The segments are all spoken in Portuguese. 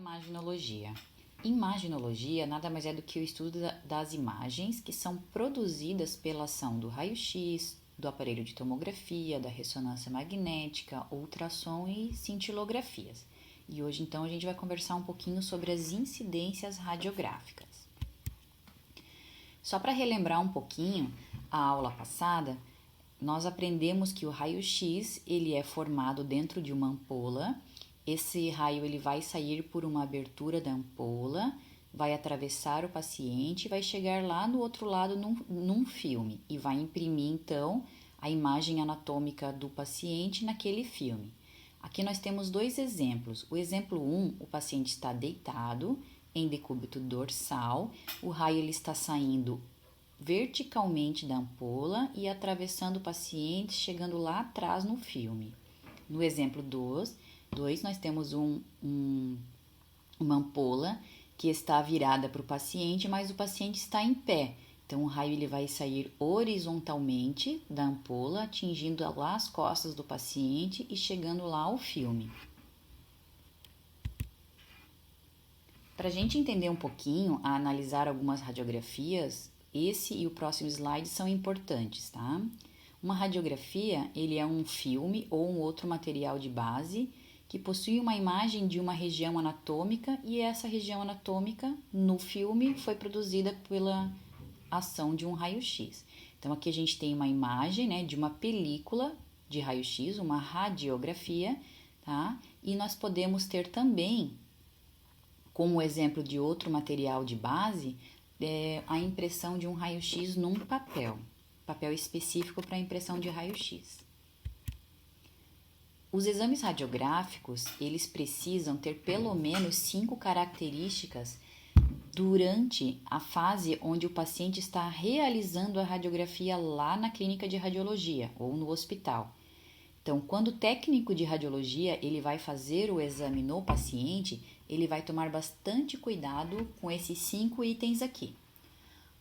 Imaginologia. Imaginologia nada mais é do que o estudo das imagens que são produzidas pela ação do raio-x, do aparelho de tomografia, da ressonância magnética, ultrassom e cintilografias. E hoje então a gente vai conversar um pouquinho sobre as incidências radiográficas. Só para relembrar um pouquinho a aula passada, nós aprendemos que o raio-x ele é formado dentro de uma ampola. Esse raio ele vai sair por uma abertura da ampola, vai atravessar o paciente e vai chegar lá no outro lado num filme e vai imprimir então a imagem anatômica do paciente naquele filme. Aqui nós temos dois exemplos. O exemplo 1, o paciente está deitado em decúbito dorsal, o raio ele está saindo verticalmente da ampola e atravessando o paciente, chegando lá atrás no filme. No exemplo 2, nós temos uma ampola que está virada para o paciente, mas o paciente está em pé. Então, o raio ele vai sair horizontalmente da ampola, atingindo lá as costas do paciente e chegando lá ao filme. Para a gente entender um pouquinho, a analisar algumas radiografias, esse e o próximo slide são importantes, tá? Uma radiografia, ele é um filme ou um outro material de base que possui uma imagem de uma região anatômica e essa região anatômica no filme foi produzida pela ação de um raio-x. Então aqui a gente tem uma imagem, né, de uma película de raio-x, uma radiografia, tá? E nós podemos ter também, como exemplo de outro material de base, a impressão de um raio-x num papel específico para impressão de raio-x. Os exames radiográficos, eles precisam ter pelo menos 5 características durante a fase onde o paciente está realizando a radiografia lá na clínica de radiologia ou no hospital. Então, quando o técnico de radiologia ele vai fazer o exame no paciente, ele vai tomar bastante cuidado com esses 5 itens aqui.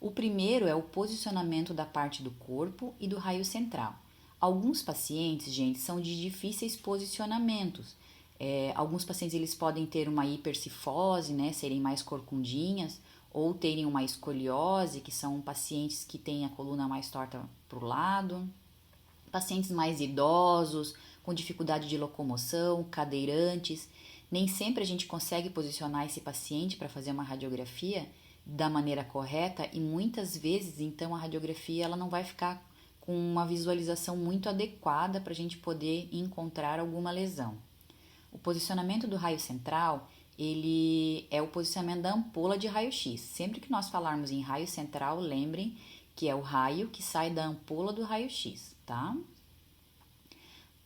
O primeiro é o posicionamento da parte do corpo e do raio central. Alguns pacientes, gente, são de difíceis posicionamentos. Alguns pacientes eles podem ter uma hipercifose, né, serem mais corcundinhas, ou terem uma escoliose, que são pacientes que têm a coluna mais torta para o lado. Pacientes mais idosos, com dificuldade de locomoção, cadeirantes. Nem sempre a gente consegue posicionar esse paciente para fazer uma radiografia da maneira correta e muitas vezes, então, a radiografia ela não vai ficar com uma visualização muito adequada para a gente poder encontrar alguma lesão. O posicionamento do raio central, ele é o posicionamento da ampola de raio-x. Sempre que nós falarmos em raio central, lembrem que é o raio que sai da ampola do raio-x, tá?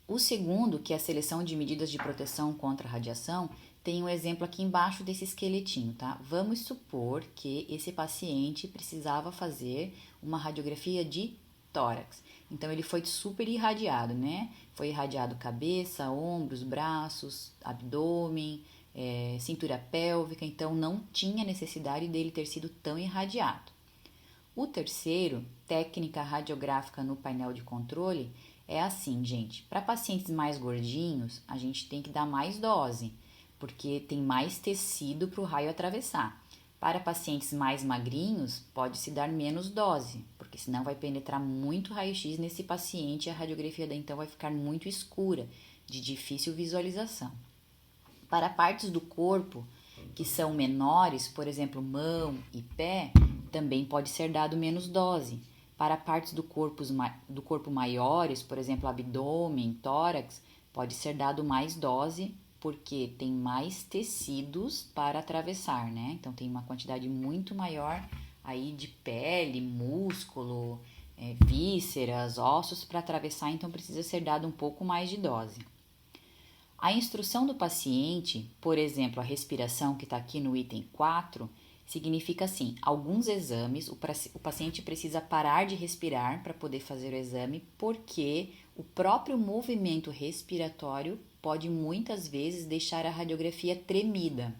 O segundo, que é a seleção de medidas de proteção contra a radiação, tem um exemplo aqui embaixo desse esqueletinho, tá? Vamos supor que esse paciente precisava fazer uma radiografia de tórax. Então, ele foi super irradiado, né? Foi irradiado cabeça, ombros, braços, abdômen, cintura pélvica. Então, não tinha necessidade dele ter sido tão irradiado. O terceiro, técnica radiográfica no painel de controle, é assim, gente. Para pacientes mais gordinhos, a gente tem que dar mais dose, porque tem mais tecido para o raio atravessar. Para pacientes mais magrinhos, pode-se dar menos dose, porque senão vai penetrar muito raio-x nesse paciente e a radiografia então vai ficar muito escura, de difícil visualização. Para partes do corpo que são menores, por exemplo, mão e pé, também pode ser dado menos dose. Para partes do corpo maiores, por exemplo, abdômen, tórax, pode ser dado mais dose, porque tem mais tecidos para atravessar, né? Então, tem uma quantidade muito maior aí de pele, músculo, vísceras, ossos para atravessar, então precisa ser dado um pouco mais de dose. A instrução do paciente, por exemplo, a respiração que está aqui no item 4, significa assim, alguns exames, o paciente precisa parar de respirar para poder fazer o exame, porque o próprio movimento respiratório pode muitas vezes deixar a radiografia tremida.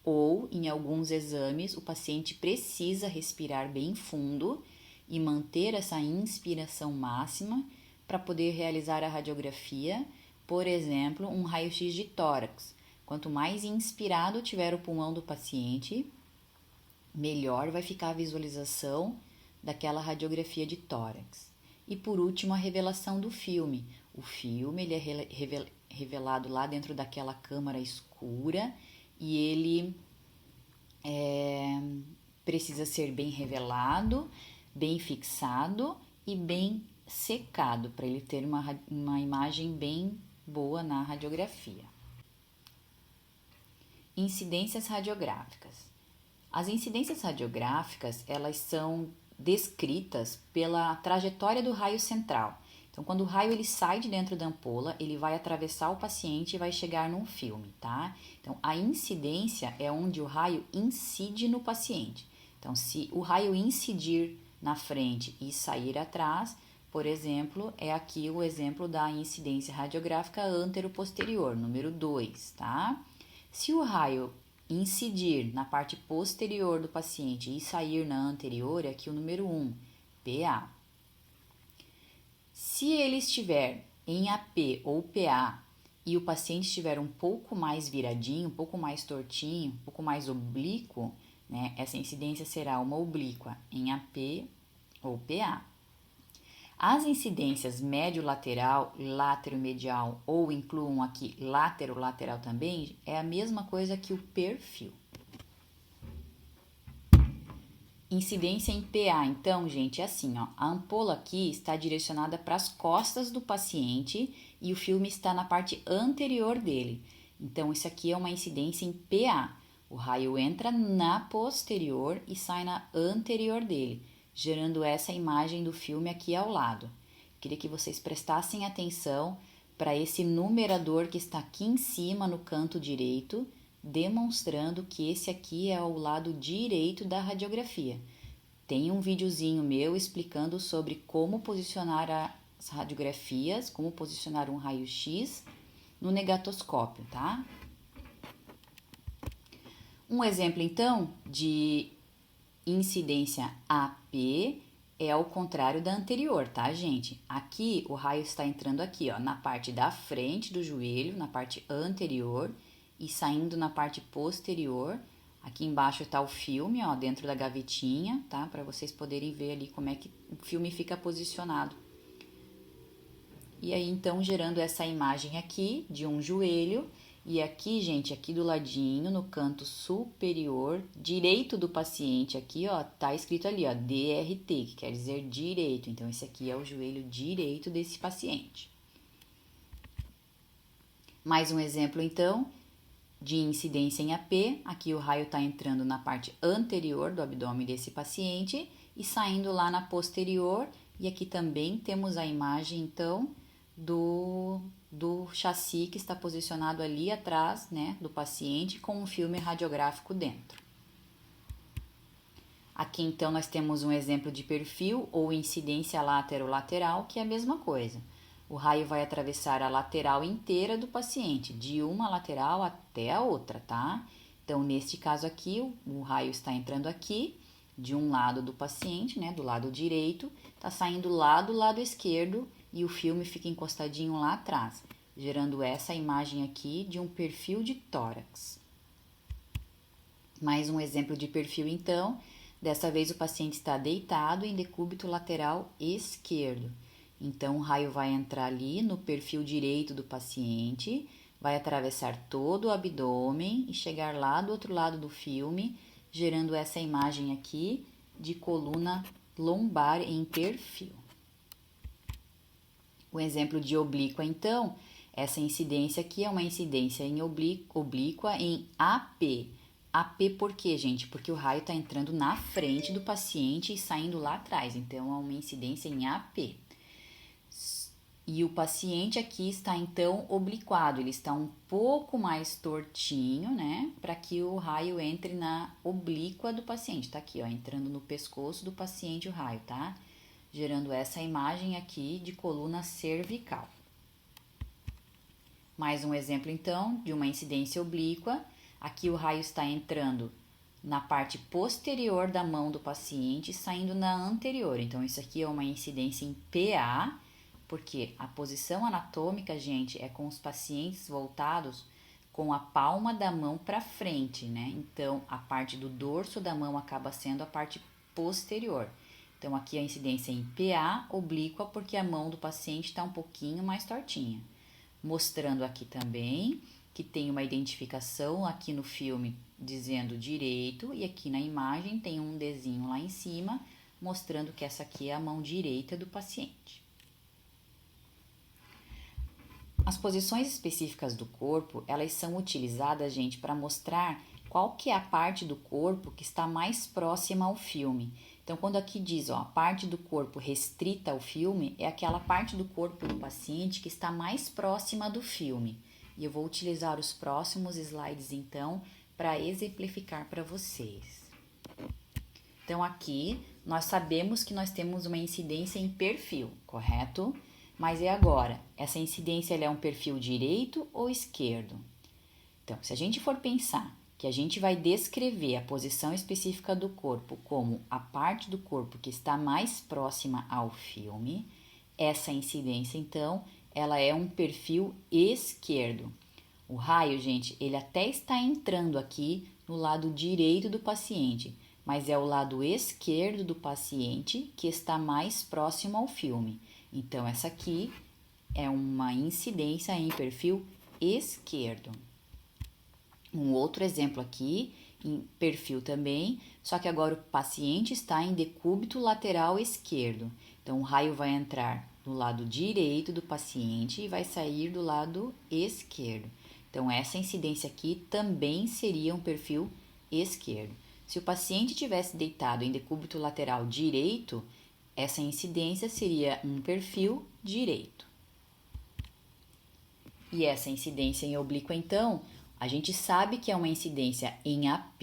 Ou, em alguns exames, o paciente precisa respirar bem fundo e manter essa inspiração máxima para poder realizar a radiografia, por exemplo, um raio-x de tórax. Quanto mais inspirado tiver o pulmão do paciente, melhor vai ficar a visualização daquela radiografia de tórax. E por último, a revelação do filme. O filme ele é revelado lá dentro daquela câmara escura e ele precisa ser bem revelado, bem fixado e bem secado para ele ter uma imagem bem boa na radiografia. Incidências radiográficas. As incidências radiográficas, elas são descritas pela trajetória do raio central. Então, quando o raio ele sai de dentro da ampola, ele vai atravessar o paciente e vai chegar num filme, tá? Então, a incidência é onde o raio incide no paciente. Então, se o raio incidir na frente e sair atrás, por exemplo, é aqui o exemplo da incidência radiográfica antero-posterior, número 2, tá? Se o raio incidir na parte posterior do paciente e sair na anterior, é aqui o número 1, PA. Se ele estiver em AP ou PA e o paciente estiver um pouco mais viradinho, um pouco mais tortinho, um pouco mais oblíquo, né, essa incidência será uma oblíqua em AP ou PA. As incidências médio-lateral, látero-medial ou incluam aqui látero-lateral também, é a mesma coisa que o perfil. Incidência em PA, então, gente, é assim, ó, a ampola aqui está direcionada para as costas do paciente e o filme está na parte anterior dele. Então, isso aqui é uma incidência em PA. O raio entra na posterior e sai na anterior dele, gerando essa imagem do filme aqui ao lado. Queria que vocês prestassem atenção para esse numerador que está aqui em cima no canto direito, demonstrando que esse aqui é o lado direito da radiografia. Tem um videozinho meu explicando sobre como posicionar as radiografias, como posicionar um raio-x no negatoscópio, tá? Um exemplo, então, de incidência AP é ao contrário da anterior, tá, gente? Aqui, o raio está entrando aqui, ó, na parte da frente do joelho, na parte anterior, e saindo na parte posterior. Aqui embaixo está o filme, ó, dentro da gavetinha, tá? Para vocês poderem ver ali como é que o filme fica posicionado. E aí, então, gerando essa imagem aqui de um joelho. E aqui, gente, aqui do ladinho, no canto superior, direito do paciente, aqui, ó, tá escrito ali, ó, DRT, que quer dizer direito. Então, esse aqui é o joelho direito desse paciente. Mais um exemplo, então, de incidência em AP. Aqui o raio tá entrando na parte anterior do abdômen desse paciente e saindo lá na posterior. E aqui também temos a imagem, então, do chassi que está posicionado ali atrás, né, do paciente com um filme radiográfico dentro. Aqui então nós temos um exemplo de perfil ou incidência látero-lateral, que é a mesma coisa. O raio vai atravessar a lateral inteira do paciente, de uma lateral até a outra, tá? Então, neste caso aqui, o raio está entrando aqui, de um lado do paciente, né, do lado direito, tá saindo lá do lado esquerdo e o filme fica encostadinho lá atrás, gerando essa imagem aqui de um perfil de tórax. Mais um exemplo de perfil, então. Dessa vez o paciente está deitado em decúbito lateral esquerdo. Então, o raio vai entrar ali no perfil direito do paciente, vai atravessar todo o abdômen e chegar lá do outro lado do filme, gerando essa imagem aqui de coluna lombar em perfil. O exemplo de oblíqua, então, essa incidência aqui é uma incidência em oblíqua em AP. AP por quê, gente? Porque o raio está entrando na frente do paciente e saindo lá atrás, então é uma incidência em AP. E o paciente aqui está, então, obliquado, ele está um pouco mais tortinho, né? Para que o raio entre na oblíqua do paciente. Tá aqui, ó, entrando no pescoço do paciente o raio, tá? Gerando essa imagem aqui de coluna cervical. Mais um exemplo, então, de uma incidência oblíqua. Aqui o raio está entrando na parte posterior da mão do paciente e saindo na anterior. Então, isso aqui é uma incidência em PA, porque a posição anatômica, gente, é com os pacientes voltados com a palma da mão para frente, né? Então, a parte do dorso da mão acaba sendo a parte posterior. Então, aqui a incidência em PA oblíqua, porque a mão do paciente está um pouquinho mais tortinha. Mostrando aqui também que tem uma identificação aqui no filme dizendo direito, e aqui na imagem tem um desenho lá em cima, mostrando que essa aqui é a mão direita do paciente. As posições específicas do corpo, elas são utilizadas, gente, para mostrar qual que é a parte do corpo que está mais próxima ao filme. Então, quando aqui diz, ó, a parte do corpo restrita ao filme, é aquela parte do corpo do paciente que está mais próxima do filme. E eu vou utilizar os próximos slides, então, para exemplificar para vocês. Então, aqui, nós sabemos que nós temos uma incidência em perfil, correto? Mas e agora? Essa incidência ela é um perfil direito ou esquerdo? Então, se a gente for pensar que a gente vai descrever a posição específica do corpo como a parte do corpo que está mais próxima ao filme, essa incidência, então, ela é um perfil esquerdo. O raio, gente, ele até está entrando aqui no lado direito do paciente, mas é o lado esquerdo do paciente que está mais próximo ao filme. Então, essa aqui é uma incidência em perfil esquerdo. Um outro exemplo aqui, em perfil também, só que agora o paciente está em decúbito lateral esquerdo. Então, o raio vai entrar no lado direito do paciente e vai sair do lado esquerdo. Então, essa incidência aqui também seria um perfil esquerdo. Se o paciente tivesse deitado em decúbito lateral direito, essa incidência seria um perfil direito. E essa incidência em oblíqua, então, a gente sabe que é uma incidência em AP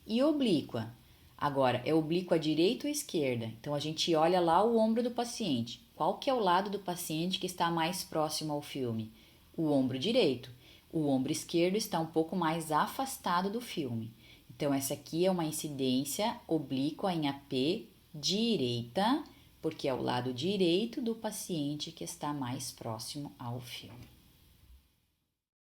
e oblíqua. Agora, é oblíqua direita ou esquerda? Então, a gente olha lá o ombro do paciente. Qual que é o lado do paciente que está mais próximo ao filme? O ombro direito. O ombro esquerdo está um pouco mais afastado do filme. Então, essa aqui é uma incidência oblíqua em AP direita, porque é o lado direito do paciente que está mais próximo ao filme.